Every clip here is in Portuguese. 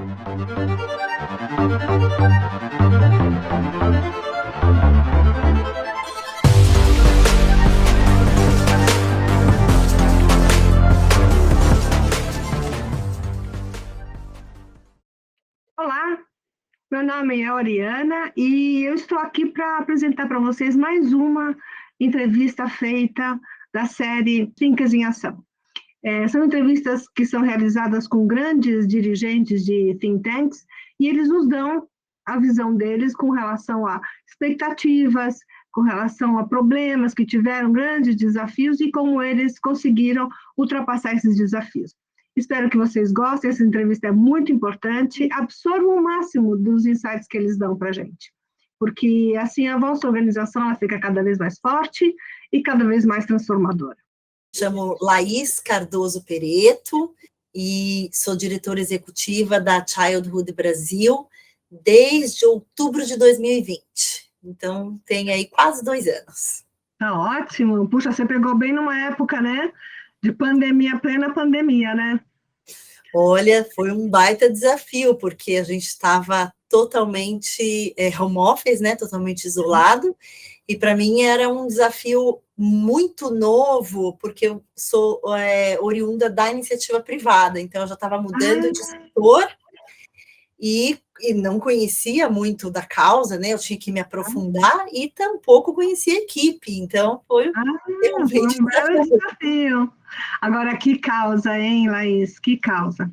Olá, meu nome é Oriana e eu estou aqui para apresentar para vocês mais uma entrevista feita da série Thinkers em Ação. São entrevistas que são realizadas com grandes dirigentes de think tanks e eles nos dão a visão deles com relação a expectativas, com relação a problemas que tiveram, grandes desafios e como eles conseguiram ultrapassar esses desafios. Espero que vocês gostem, essa entrevista é muito importante, absorvam o máximo dos insights que eles dão para a gente, porque assim a vossa organização ela fica cada vez mais forte e cada vez mais transformadora. Chamo Laís Cardoso Pereto e sou diretora executiva da Childhood Brasil desde outubro de 2020. Então, tem aí quase 2 anos. Tá ótimo. Puxa, você pegou bem numa época, né? De pandemia, plena pandemia, né? Olha, foi um baita desafio, porque a gente estava totalmente home office, né? Totalmente isolado. E para mim era um desafio muito novo, porque eu sou oriunda da iniciativa privada, então eu já estava mudando de setor e não conhecia muito da causa, né? Eu tinha que me aprofundar e tampouco conhecia a equipe, então foi um belo desafio. Agora, que causa, hein, Laís? Que causa?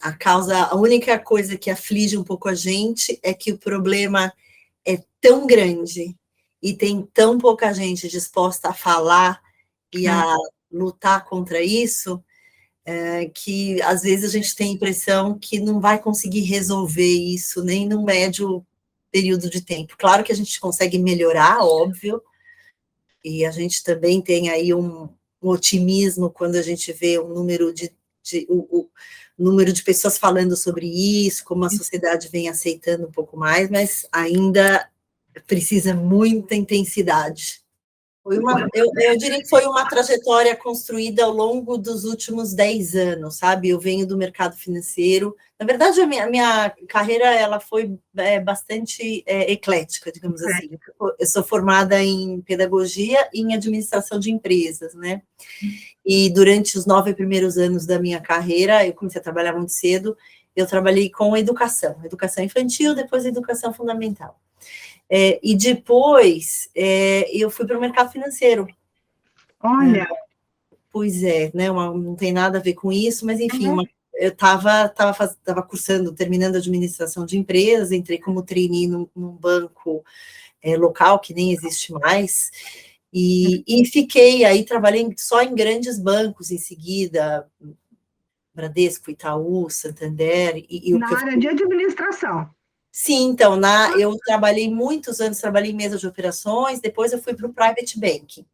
A causa, a única coisa que aflige um pouco a gente é que o problema é tão grande e tem tão pouca gente disposta a falar e a lutar contra isso, que às vezes a gente tem a impressão que não vai conseguir resolver isso nem no médio período de tempo. Claro que a gente consegue melhorar, óbvio, e a gente também tem aí um otimismo quando a gente vê o número o número de pessoas falando sobre isso, como a sociedade vem aceitando um pouco mais, mas ainda precisa muita intensidade. Eu diria que foi uma trajetória construída ao longo dos últimos 10 anos, sabe? Eu venho do mercado financeiro. Na verdade, a minha carreira ela foi bastante eclética, digamos assim. Eu sou formada em pedagogia e em administração de empresas, né? E durante os 9 primeiros anos da minha carreira, eu comecei a trabalhar muito cedo, eu trabalhei com educação infantil, depois educação fundamental. E depois eu fui para o mercado financeiro. Olha! Pois né? Não tem nada a ver com isso, mas enfim, eu estava cursando, terminando a administração de empresas, entrei como trainee num banco local, que nem existe mais, e fiquei aí, trabalhei só em grandes bancos em seguida, Bradesco, Itaú, Santander. Na área de administração. Sim, então, eu trabalhei muitos anos, trabalhei em mesa de operações, depois eu fui para o Private Banking.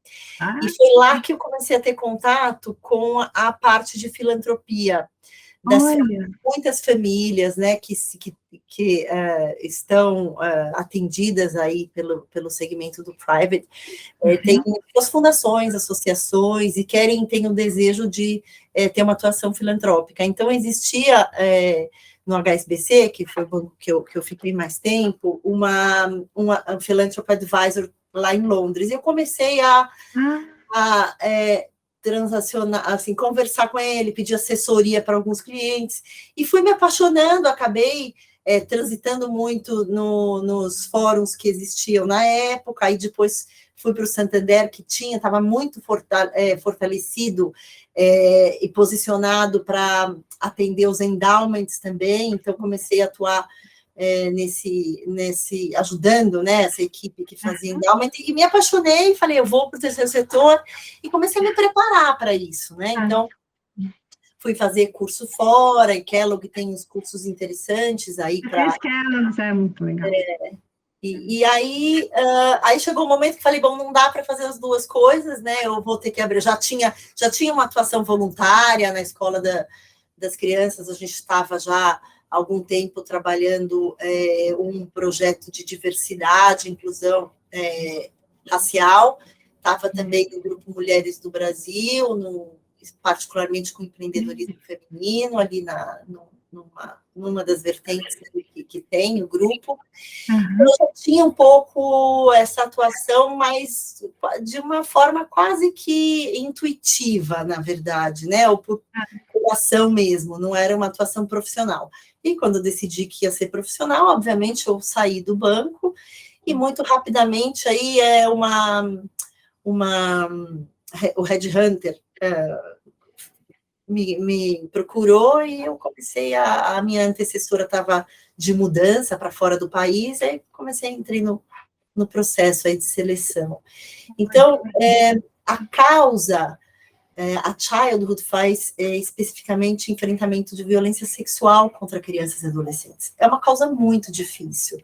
E foi lá que eu comecei a ter contato com a parte de filantropia, muitas famílias, né, que estão atendidas aí pelo segmento do Private, tem muitas fundações, associações, e têm o desejo de ter uma atuação filantrópica. Então, existia... no HSBC, que foi o banco que eu fiquei mais tempo, uma philanthropy advisor lá em Londres. E eu comecei a transacionar, assim, conversar com ele, pedir assessoria para alguns clientes, e fui me apaixonando, acabei transitando muito nos fóruns que existiam na época, aí depois fui para o Santander, que estava muito fortalecido e posicionado para atender os endowments também, então comecei a atuar ajudando, né, essa equipe que fazia endowment, e me apaixonei, falei, eu vou para o terceiro setor, e comecei a me preparar para isso, né, então fui fazer curso fora, e Kellogg tem uns cursos interessantes aí para... Kellogg é muito legal. E aí chegou o momento que falei, bom, não dá para fazer as duas coisas, né? Eu vou ter que abrir. Já tinha uma atuação voluntária na escola das crianças, a gente estava já há algum tempo trabalhando um projeto de diversidade, inclusão racial, estava também no Grupo Mulheres do Brasil, particularmente com empreendedorismo feminino, ali numa das vertentes que tem o grupo. Uhum. Eu já tinha um pouco essa atuação, mas de uma forma quase que intuitiva, na verdade, né? Ou por ação mesmo, não era uma atuação profissional. E quando eu decidi que ia ser profissional, obviamente eu saí do banco e muito rapidamente aí o Headhunter me procurou e eu comecei a minha antecessora estava de mudança para fora do país, aí entrei no processo aí de seleção. Então, a causa, a Childhood faz especificamente enfrentamento de violência sexual contra crianças e adolescentes. É uma causa muito difícil.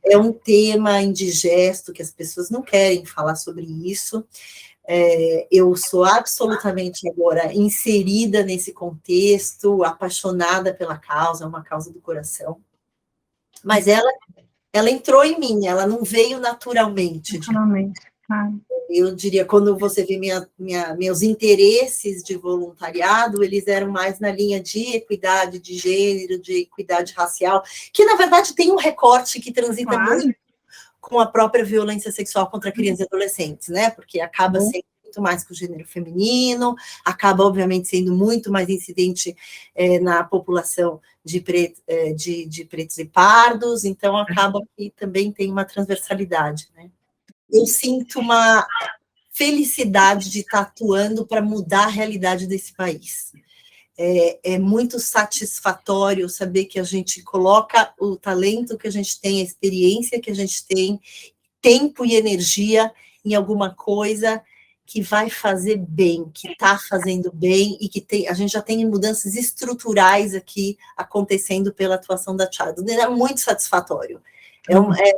É um tema indigesto que as pessoas não querem falar sobre isso. Eu sou absolutamente agora inserida nesse contexto, apaixonada pela causa, é uma causa do coração. Mas ela entrou em mim, ela não veio naturalmente. Naturalmente, claro. Eu diria, quando você vê meus interesses de voluntariado, eles eram mais na linha de equidade de gênero, de equidade racial, que, na verdade, tem um recorte que transita muito com a própria violência sexual contra crianças e adolescentes, né? Porque acaba sendo muito mais com o gênero feminino, acaba, obviamente, sendo muito mais incidente na população de pretos e pardos, então acaba que também tem uma transversalidade, né? Eu sinto uma felicidade de estar atuando para mudar a realidade desse país. É muito satisfatório saber que a gente coloca o talento que a gente tem, a experiência que a gente tem, tempo e energia em alguma coisa que vai fazer bem, que está fazendo bem e que a gente já tem mudanças estruturais aqui acontecendo pela atuação da Childhood. É muito satisfatório. É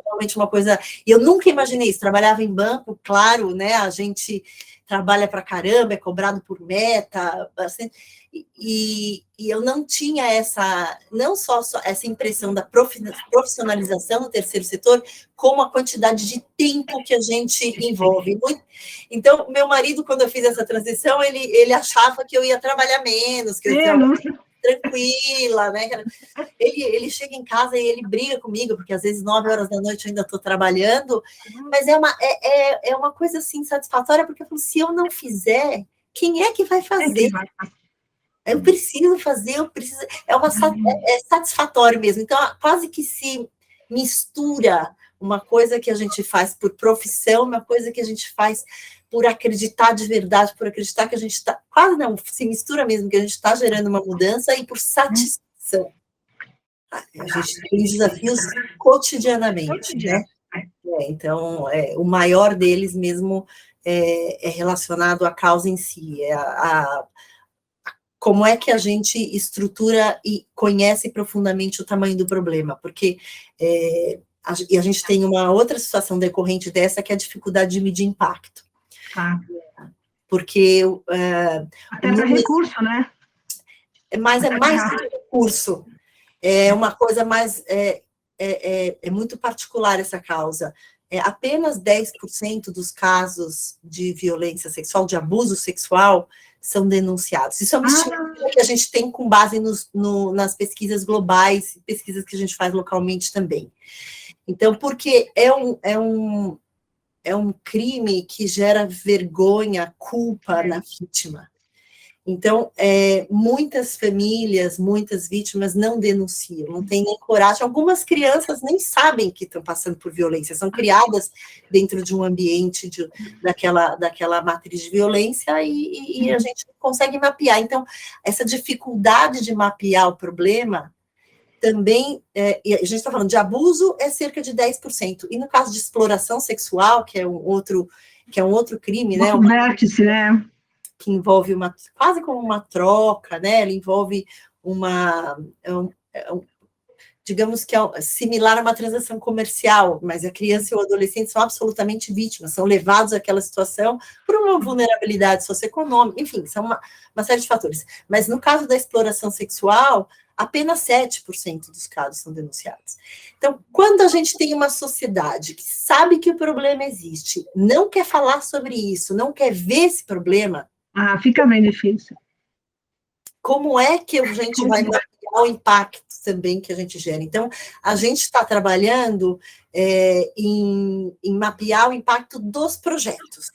realmente uma coisa... Eu nunca imaginei isso. Trabalhava em banco, claro, né? A gente trabalha para caramba, é cobrado por meta, assim, e eu não tinha não só essa impressão da profissionalização no terceiro setor, como a quantidade de tempo que a gente envolve. Então, meu marido, quando eu fiz essa transição, ele achava que eu ia trabalhar menos, que eu ia tranquila, né? Ele chega em casa e ele briga comigo, porque às vezes 9 horas da noite eu ainda estou trabalhando, mas é uma coisa assim satisfatória, porque eu falo, se eu não fizer, quem é que vai fazer? Eu preciso fazer, é satisfatório mesmo. Então, quase que se mistura uma coisa que a gente faz por profissão, uma coisa que a gente faz por acreditar de verdade, por acreditar que a gente está... Quase não, se mistura mesmo, que a gente está gerando uma mudança e por satisfação. A gente tem desafios cotidianamente, né? Então, o maior deles mesmo é relacionado à causa em si, como é que a gente estrutura e conhece profundamente o tamanho do problema, porque a gente tem uma outra situação decorrente dessa, que é a dificuldade de medir impacto. Porque... até para recurso, né? Mas é mais do que recurso. É uma coisa mais... É muito particular essa causa. Apenas 10% dos casos de violência sexual, de abuso sexual, são denunciados. Isso é uma estimativa que a gente tem com base nas pesquisas globais, pesquisas que a gente faz localmente também. Então, porque é um crime que gera vergonha, culpa na vítima. Então, muitas famílias, muitas vítimas não denunciam, não têm nem coragem. Algumas crianças nem sabem que estão passando por violência, são criadas dentro de um ambiente daquela matriz de violência e a gente não consegue mapear. Então, essa dificuldade de mapear o problema também, e a gente está falando de abuso, é cerca de 10%. E no caso de exploração sexual, que é um outro crime, né? Um vértice, né? Que envolve quase como uma troca, né? Ele envolve digamos que é similar a uma transação comercial, mas a criança e o adolescente são absolutamente vítimas, são levados àquela situação por uma vulnerabilidade socioeconômica, enfim, são uma série de fatores. Mas no caso da exploração sexual, apenas 7% dos casos são denunciados. Então, quando a gente tem uma sociedade que sabe que o problema existe, não quer falar sobre isso, não quer ver esse problema, fica bem difícil. como é que a gente vai mapear o impacto também que a gente gera. Então, a gente está trabalhando em mapear o impacto dos projetos.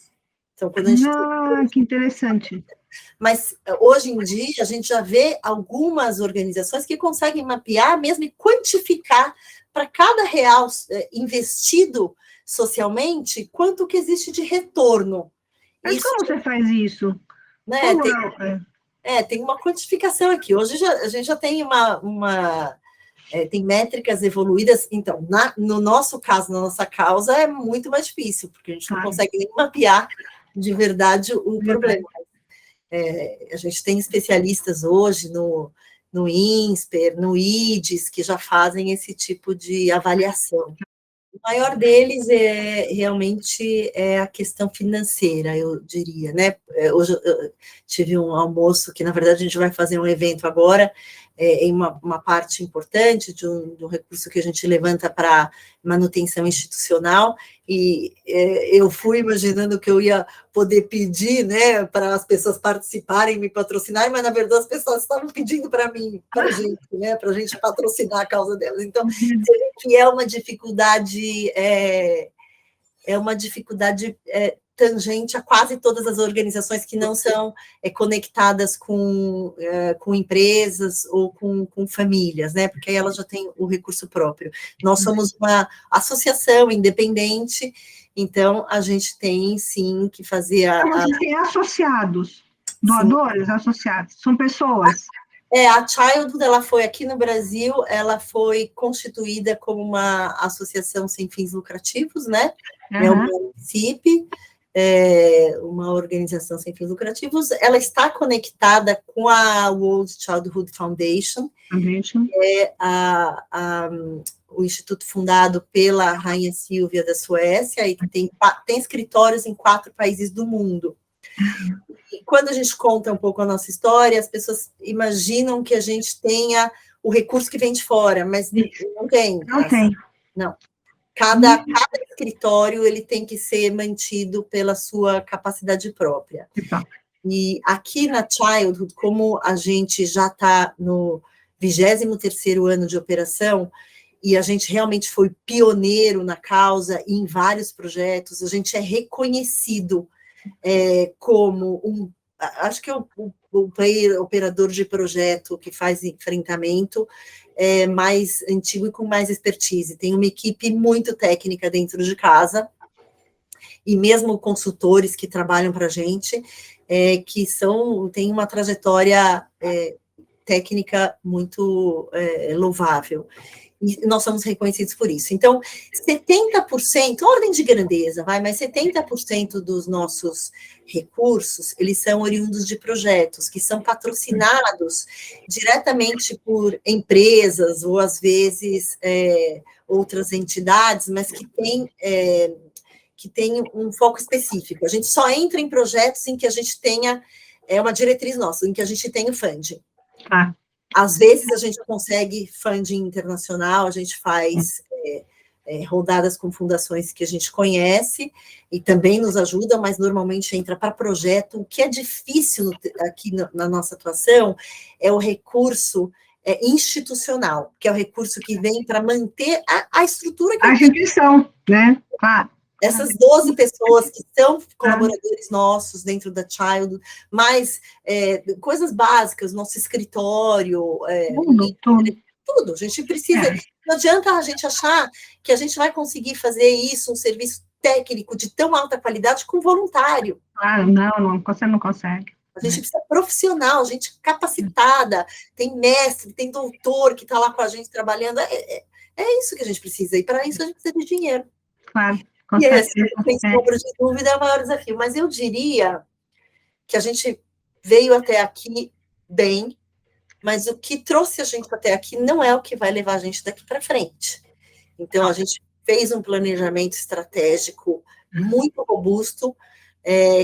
Então, quando a gente... que interessante. Mas, hoje em dia, a gente já vê algumas organizações que conseguem mapear mesmo e quantificar para cada real investido socialmente, quanto que existe de retorno. Mas isso, como você faz isso? Né, tem uma quantificação aqui. Hoje a gente já tem tem métricas evoluídas. Então, no nosso caso, na nossa causa, é muito mais difícil, porque a gente não consegue nem mapear de verdade o problema. A gente tem especialistas hoje no INSPER, no IDES, que já fazem esse tipo de avaliação. O maior deles realmente a questão financeira, eu diria, né? Hoje eu tive um almoço que, na verdade, a gente vai fazer um evento agora, em uma parte importante de um recurso que a gente levanta para manutenção institucional, e eu fui imaginando que eu ia poder pedir, né, para as pessoas participarem, me patrocinarem, mas, na verdade, as pessoas estavam pedindo para mim, para a gente, né, para a gente patrocinar a causa delas. Então, você vê que é uma dificuldade, tangente a quase todas as organizações que não são conectadas com empresas ou com famílias, né? Porque aí elas já têm o recurso próprio. Nós somos uma associação independente, então a gente tem, sim, que fazer Você tem associados, doadores associados, são pessoas. A Childhood, ela foi aqui no Brasil, ela foi constituída como uma associação sem fins lucrativos, né? É uma município, uma organização sem fins lucrativos. Ela está conectada com a World Childhood Foundation, que é o instituto fundado pela Rainha Silvia da Suécia, e que tem escritórios em 4 países do mundo. E quando a gente conta um pouco a nossa história, as pessoas imaginam que a gente tenha o recurso que vem de fora, mas não tem. Não tem. Não. Cada escritório ele tem que ser mantido pela sua capacidade própria. E aqui na Childhood, como a gente já está no 23º ano de operação, e a gente realmente foi pioneiro na causa e em vários projetos, a gente é reconhecido como acho que é o player operador de projeto que faz enfrentamento mais antigo e com mais expertise. Tem uma equipe muito técnica dentro de casa, e mesmo consultores que trabalham para a gente, que têm uma trajetória técnica muito louvável. E nós somos reconhecidos por isso. Então, 70%, ordem de grandeza, mas 70% dos nossos recursos, eles são oriundos de projetos que são patrocinados diretamente por empresas, ou às vezes outras entidades, mas que têm um foco específico. A gente só entra em projetos em que a gente tenha uma diretriz nossa, em que a gente tenha o funding. Às vezes a gente consegue funding internacional, a gente faz rodadas com fundações que a gente conhece e também nos ajudam, mas normalmente entra para projeto. O que é difícil aqui na nossa atuação é o recurso institucional, que é o recurso que vem para manter a estrutura que a instituição, né? Claro. Essas 12 pessoas que são colaboradores nossos dentro da Child, mas coisas básicas, nosso escritório, tudo. A gente precisa. Não adianta a gente achar que a gente vai conseguir fazer isso, um serviço técnico de tão alta qualidade com voluntário. Não, você não consegue. A gente precisa profissional, gente capacitada, tem mestre, tem doutor que está lá com a gente trabalhando. É isso que a gente precisa, e para isso a gente precisa de dinheiro. Claro. E esse, sem sombra de dúvida, é o maior desafio. Mas eu diria que a gente veio até aqui bem, mas o que trouxe a gente até aqui não é o que vai levar a gente daqui para frente. Então, a gente fez um planejamento estratégico muito robusto,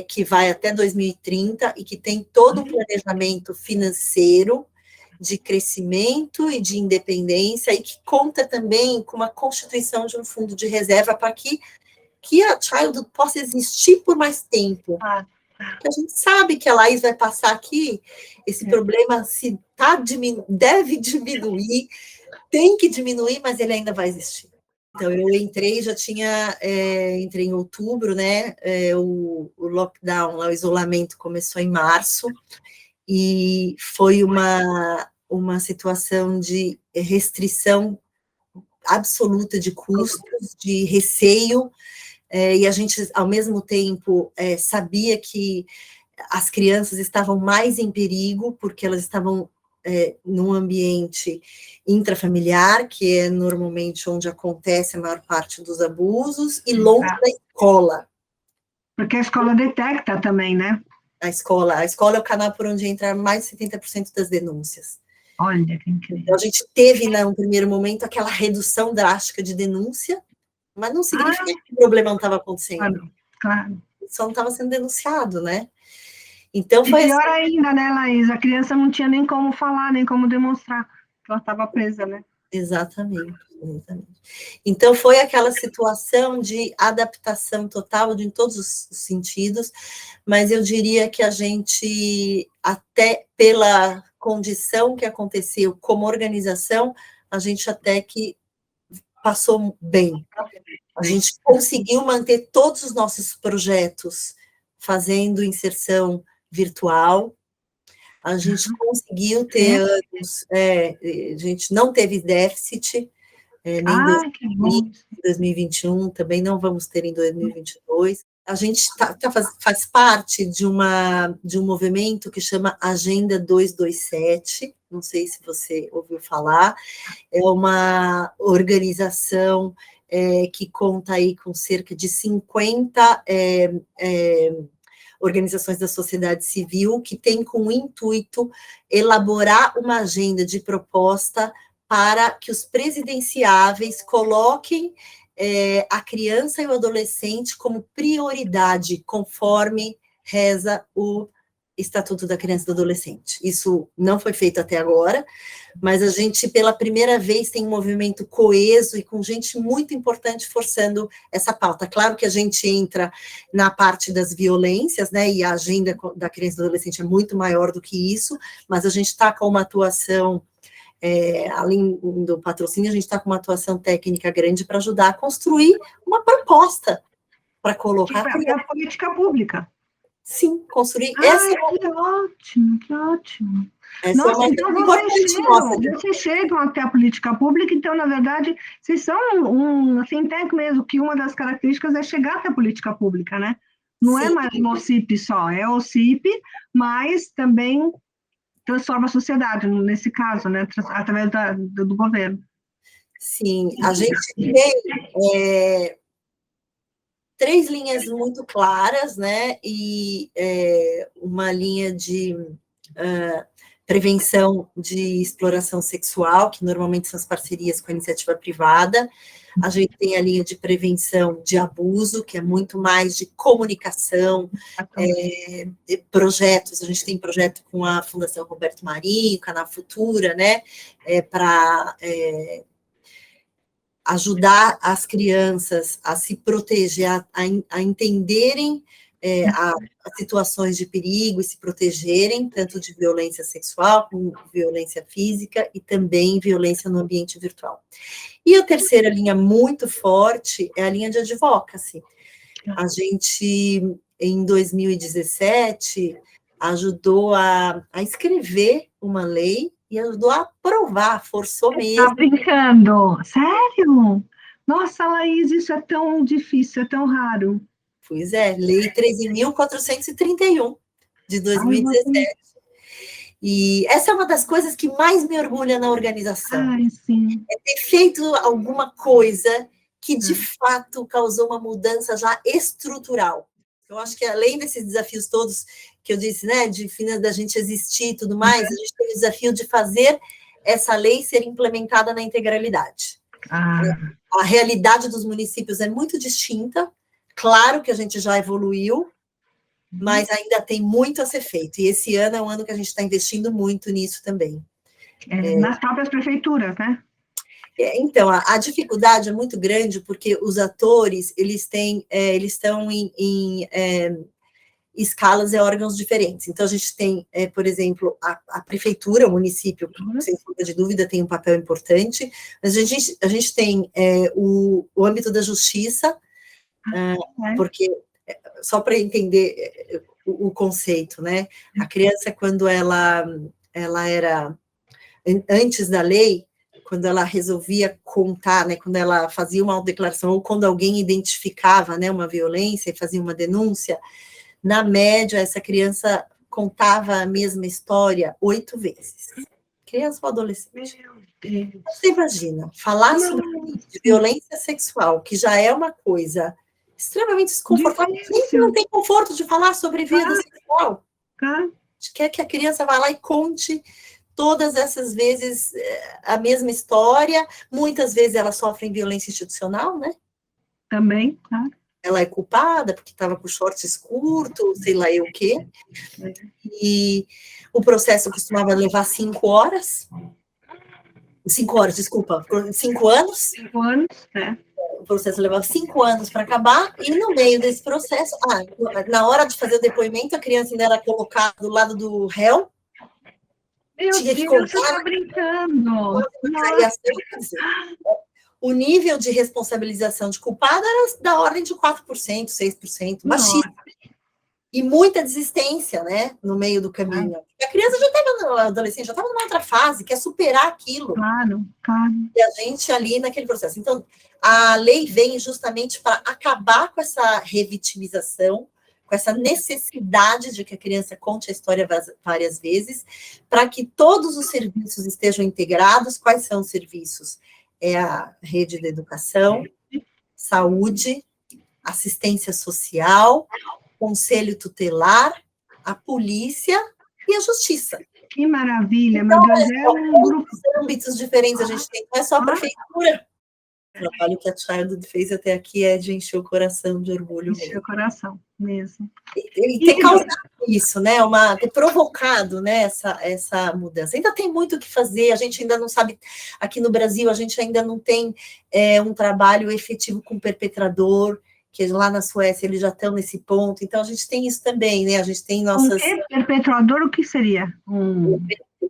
que vai até 2030, e que tem todo um planejamento financeiro de crescimento e de independência, e que conta também com uma constituição de um fundo de reserva para que a Childhood possa existir por mais tempo. que a gente sabe que a Laís vai passar aqui, esse problema deve diminuir, tem que diminuir, mas ele ainda vai existir. Então, eu entrei, entrei em outubro, né, o lockdown, o isolamento começou em março, e foi uma situação de restrição absoluta de custos, de receio, e a gente, ao mesmo tempo, sabia que as crianças estavam mais em perigo, porque elas estavam num ambiente intrafamiliar, que é normalmente onde acontece a maior parte dos abusos, e longe da escola. Porque a escola detecta também, né? A escola é o canal por onde entra mais de 70% das denúncias. Olha, que incrível. Então, a gente teve, no primeiro momento, aquela redução drástica de denúncia, mas não significa que o problema não estava acontecendo. Claro. Só não estava sendo denunciado, né? Então, foi pior ainda, né, Laís? A criança não tinha nem como falar, nem como demonstrar que ela estava presa, né? Exatamente. Então, foi aquela situação de adaptação total em todos os sentidos, mas eu diria que a gente, até pela condição que aconteceu como organização, a gente até que passou bem. A gente conseguiu manter todos os nossos projetos fazendo inserção virtual, a gente conseguiu ter anos, a gente não teve déficit, nem em 2021, também não vamos ter em 2022. A gente faz parte de um movimento que chama Agenda 227, não sei se você ouviu falar, é uma organização que conta aí com cerca de 50 organizações da sociedade civil, que tem como intuito elaborar uma agenda de proposta para que os presidenciáveis coloquem a criança e o adolescente como prioridade, conforme reza o Estatuto da Criança e do Adolescente. Isso não foi feito até agora, mas a gente, pela primeira vez, tem um movimento coeso e com gente muito importante forçando essa pauta. Claro que a gente entra na parte das violências, né, e a agenda da criança e do adolescente é muito maior do que isso, mas a gente está com uma atuação, além do patrocínio, a gente está com uma atuação técnica grande para ajudar a construir uma proposta para colocar... É a política pública. Sim, construir... Que ótimo, que ótimo. Nossa, então vocês chegam até a política pública, então, na verdade, vocês são um think tank mesmo, que uma das características é chegar até a política pública, né? Não é mais o OCIP só, é o OCIP, mas também transforma a sociedade, nesse caso, né? Através do governo. Sim, a gente tem 3 linhas muito claras, né, e uma linha de prevenção de exploração sexual, que normalmente são as parcerias com a iniciativa privada. A gente tem a linha de prevenção de abuso, que é muito mais de comunicação, projetos. A gente tem projeto com a Fundação Roberto Marinho, Canal Futura, né, para ajudar as crianças a se proteger, a entenderem as situações de perigo e se protegerem, tanto de violência sexual, como violência física e também violência no ambiente virtual. E a terceira linha muito forte é a linha de advocacy. A gente, em 2017, ajudou a escrever uma lei e ajudou a aprovar, forçou mesmo. Tá brincando? Sério? Nossa, Laís, isso é tão difícil, é tão raro. Pois é, Lei 13.431, de 2017. E essa é uma das coisas que mais me orgulha na organização. Sim. É ter feito alguma coisa que, de fato, causou uma mudança já estrutural. Eu acho que, além desses desafios todos que eu disse, né, da gente existir e tudo mais, a gente tem o desafio de fazer essa lei ser implementada na integralidade. A realidade dos municípios é muito distinta, claro que a gente já evoluiu, mas ainda tem muito a ser feito, e esse ano é um ano que a gente está investindo muito nisso também. Nas próprias prefeituras, né? Então, a dificuldade é muito grande, porque os atores, eles estão em escalas e órgãos diferentes. Então, a gente tem, por exemplo, a prefeitura, o município, que, sem sombra de dúvida, tem um papel importante, mas a gente tem o âmbito da justiça, porque, só para entender o conceito, né, a criança, quando ela era, antes da lei, quando ela resolvia contar, né, quando ela fazia uma autodeclaração, ou quando alguém identificava, né, uma violência e fazia uma denúncia, na média, essa criança contava a mesma história 8 vezes. Criança ou adolescente. Você imagina, falar sobre violência sexual, que já é uma coisa extremamente desconfortável, gente não tem conforto de falar sobre vida sexual. A gente quer que a criança vá lá e conte todas essas vezes a mesma história, muitas vezes elas sofrem violência institucional, né? Também, claro. Ela é culpada porque estava com shorts curtos, sei lá eu o quê. E o processo costumava levar 5 horas. 5 horas, desculpa, 5 anos. 5 anos, O processo levava 5 anos para acabar, e no meio desse processo, na hora de fazer o depoimento, a criança ainda era colocada do lado do réu. Tinha que contar. Você está brincando. O nível de responsabilização de culpado era da ordem de 4%, 6%, baixíssimo. E muita desistência, né, no meio do caminho. A criança já estava, adolescente, já estava numa outra fase, quer superar aquilo. Claro. E a gente ali naquele processo. Então, a lei vem justamente para acabar com essa revitimização, com essa necessidade de que a criança conte a história várias vezes, para que todos os serviços estejam integrados. Quais são os serviços? É a rede de educação, saúde, assistência social, conselho tutelar, a polícia e a justiça. Que maravilha, então, meu Deus, é um grupo... âmbitos diferentes a gente tem, não é só a prefeitura. O trabalho que a Childhood fez até aqui é de encher o coração de orgulho. Encher o coração, mesmo. E ter causado isso, né? Ter provocado, né, essa mudança. Ainda tem muito o que fazer, a gente ainda não sabe, aqui no Brasil, a gente ainda não tem um trabalho efetivo com o perpetrador, que lá na Suécia eles já estão nesse ponto, então a gente tem isso também, né? A gente tem nossas... Perpetrador, o que seria? O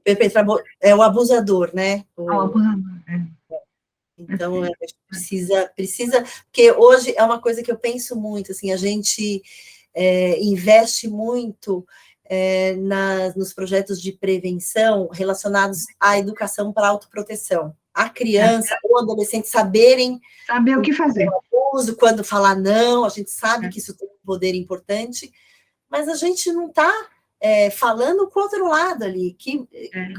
perpetrador é o abusador, né? O abusador, Então, a gente precisa, porque hoje é uma coisa que eu penso muito, assim, a gente investe muito nos projetos de prevenção relacionados à educação para autoproteção. A criança ou adolescente saber o que fazer. Abuso, quando falar não, a gente sabe que isso tem um poder importante, mas a gente não está falando com o outro lado ali,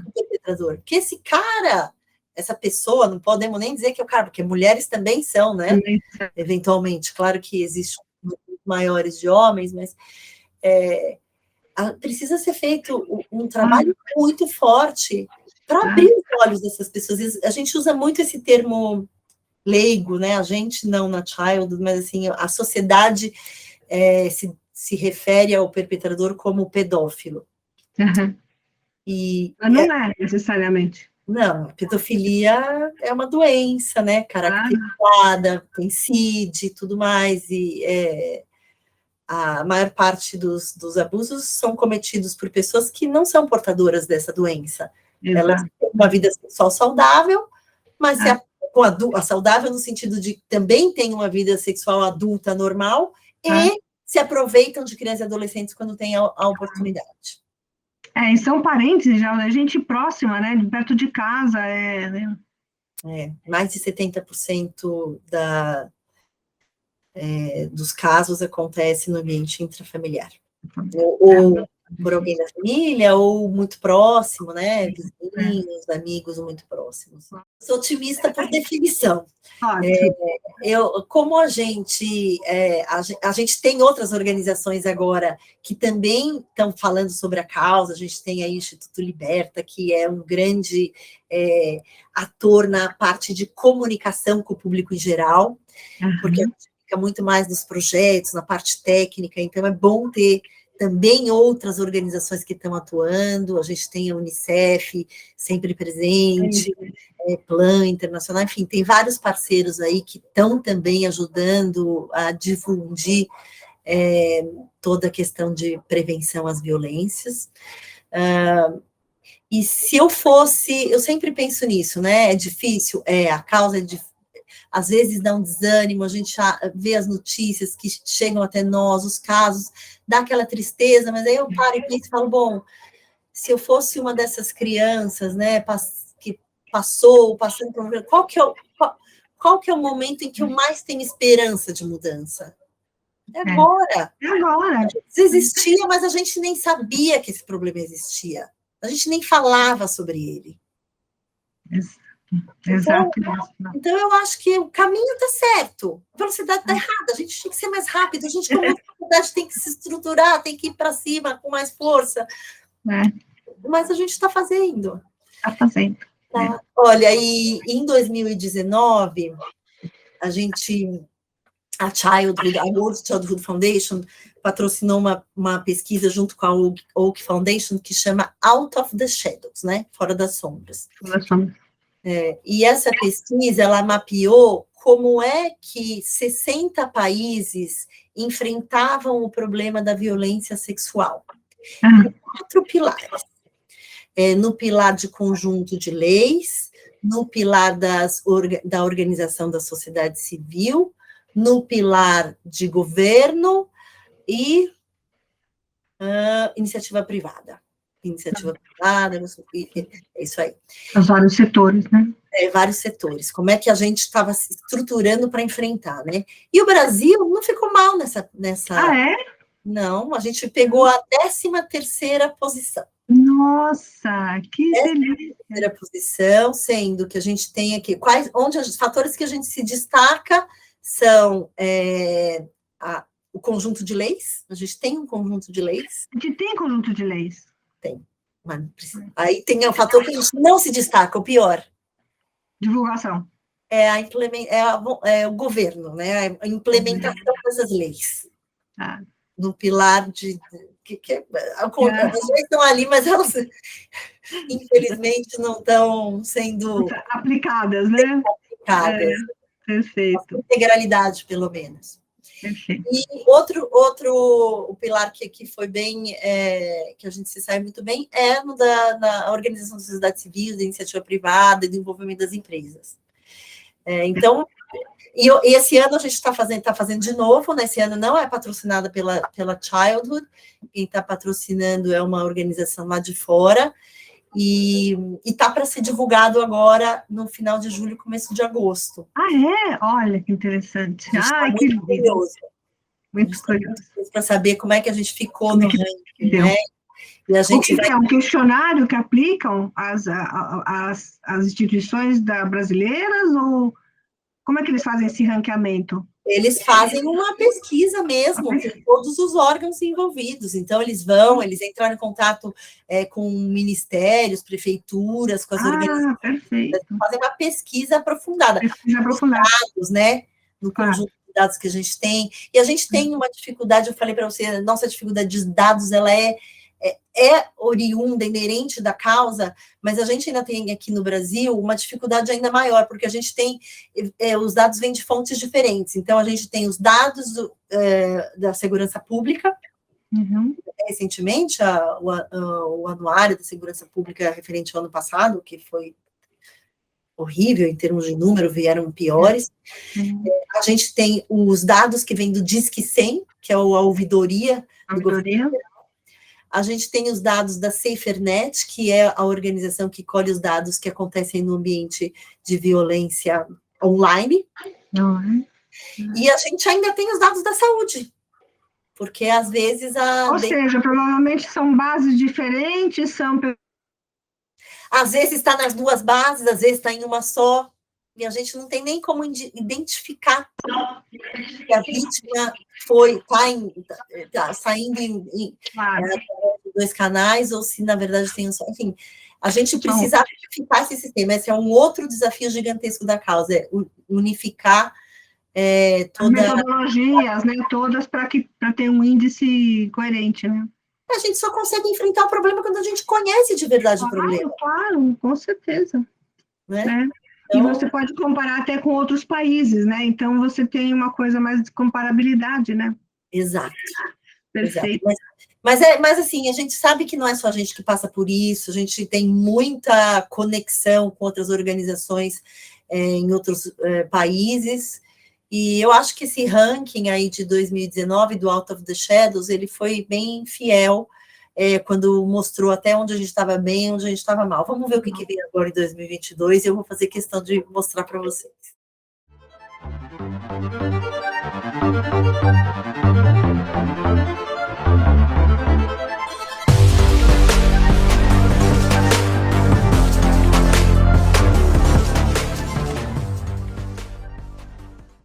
o perpetrador, que esse cara... Essa pessoa, não podemos nem dizer que é o cara, porque mulheres também são, né? Eventualmente, claro que existem maiores de homens, mas precisa ser feito um trabalho muito forte para abrir os olhos dessas pessoas. A gente usa muito esse termo leigo, né? A gente não na Child, mas assim, a sociedade se refere ao perpetrador como pedófilo. Mas não é necessariamente. Não, a pedofilia é uma doença, né, caracterizada, tem CID e tudo mais, e a maior parte dos abusos são cometidos por pessoas que não são portadoras dessa doença. Exato. Elas têm uma vida sexual saudável, mas saudável no sentido de que também tem uma vida sexual adulta normal, e se aproveitam de crianças e adolescentes quando têm a oportunidade. E são parentes já, né? Gente próxima, né? Perto de casa. Mais de 70% dos casos acontece no ambiente intrafamiliar. Ou por alguém da família, ou muito próximo, né? Vizinhos, amigos muito próximos. Sou otimista por definição. Como a gente tem outras organizações agora que também estão falando sobre a causa, a gente tem aí o Instituto Liberta, que é um grande ator na parte de comunicação com o público em geral, porque a gente fica muito mais nos projetos, na parte técnica, então é bom ter também outras organizações que estão atuando, a gente tem a Unicef sempre presente, Plan Internacional, enfim, tem vários parceiros aí que estão também ajudando a difundir toda a questão de prevenção às violências. E se eu sempre penso nisso, né? É difícil, a causa é difícil. Às vezes dá um desânimo, a gente vê as notícias que chegam até nós, os casos, dá aquela tristeza, mas aí eu paro e penso e falo, bom, se eu fosse uma dessas crianças, né, que passando por um... Qual que é o momento em que eu mais tenho esperança de mudança? É agora. É agora. Existia, mas a gente nem sabia que esse problema existia. A gente nem falava sobre ele. Exato. Então, eu acho que o caminho está certo, a velocidade está errada, a gente tem que ser mais rápido, a gente, como sociedade, tem que se estruturar, tem que ir para cima com mais força. Mas a gente está fazendo. Está fazendo. Tá? Olha, e em 2019, a World Childhood Foundation patrocinou uma pesquisa junto com a Oak Foundation que chama Out of the Shadows, né? Fora das sombras. E essa pesquisa, ela mapeou como é que 60 países enfrentavam o problema da violência sexual. Em 4 pilares. No pilar de conjunto de leis, no pilar da organização da sociedade civil, no pilar de governo e iniciativa privada. Iniciativa privada, é isso aí. Os vários setores, né? Vários setores. Como é que a gente estava se estruturando para enfrentar, né? E o Brasil não ficou mal nessa... Ah, é? Não, a gente pegou a 13ª posição. Nossa, que delícia! 13ª posição, sendo que a gente tem aqui... Onde os fatores que a gente se destaca são o conjunto de leis. A gente tem um conjunto de leis. A gente tem conjunto de leis? Tem. Mas aí tem o fator que a gente não se destaca, o pior. Divulgação. É o governo, né? A implementação dessas leis. No pilar de... As leis estão ali, mas elas, infelizmente, não estão sendo... aplicadas, né? Perfeito. A integralidade, pelo menos. Perfeito. E o pilar que foi bem, que a gente se sai muito bem, é no da organização da sociedade civil, da iniciativa privada e do envolvimento das empresas. Então, e esse ano a gente está fazendo de novo, né? Esse ano não é patrocinada pela Childhood, quem está patrocinando é uma organização lá de fora, e está para ser divulgado agora no final de julho, começo de agosto. Ah, é? Olha que interessante. Que curioso. Muito curioso. Para saber como é que a gente ficou no ranking, né? E a gente é um questionário que aplicam as instituições brasileiras, ou como é que eles fazem esse ranqueamento? Eles fazem uma pesquisa mesmo, com todos os órgãos envolvidos. Então, eles entraram em contato com ministérios, prefeituras, com as organizações. Perfeito. Fazem uma pesquisa aprofundada. Dados, né? No conjunto de dados que a gente tem. E a gente tem uma dificuldade, eu falei para você, a nossa dificuldade de dados, ela é oriunda, inerente da causa, mas a gente ainda tem aqui no Brasil uma dificuldade ainda maior, porque a gente tem, os dados vêm de fontes diferentes, então a gente tem os dados da segurança pública, recentemente, o anuário da segurança pública referente ao ano passado, que foi horrível em termos de número, vieram piores. A gente tem os dados que vêm do Disque 100, que é a ouvidoria do governo. A gente tem os dados da SaferNet, que é a organização que colhe os dados que acontecem no ambiente de violência online. E a gente ainda tem os dados da saúde, porque às vezes... Ou seja, provavelmente são bases diferentes, Às vezes está nas 2 bases, às vezes está em uma só, e a gente não tem nem como identificar que a vítima está saindo em 2 canais, ou se, na verdade, tem um só. Enfim, a gente precisa unificar esse sistema. Esse é um outro desafio gigantesco da causa, unificar todas as metodologias, né, todas para ter um índice coerente, né? A gente só consegue enfrentar o problema quando a gente conhece de verdade o problema. Claro, com certeza. Né? E você pode comparar até com outros países, né? Então, você tem uma coisa mais de comparabilidade, né? Exato. Perfeito. Exato. Mas assim, a gente sabe que não é só a gente que passa por isso, a gente tem muita conexão com outras organizações em outros países, e eu acho que esse ranking aí de 2019 do Out of the Shadows, ele foi bem fiel, quando mostrou até onde a gente estava bem, onde a gente estava mal. Vamos ver o que vem agora em 2022, e eu vou fazer questão de mostrar para vocês. Música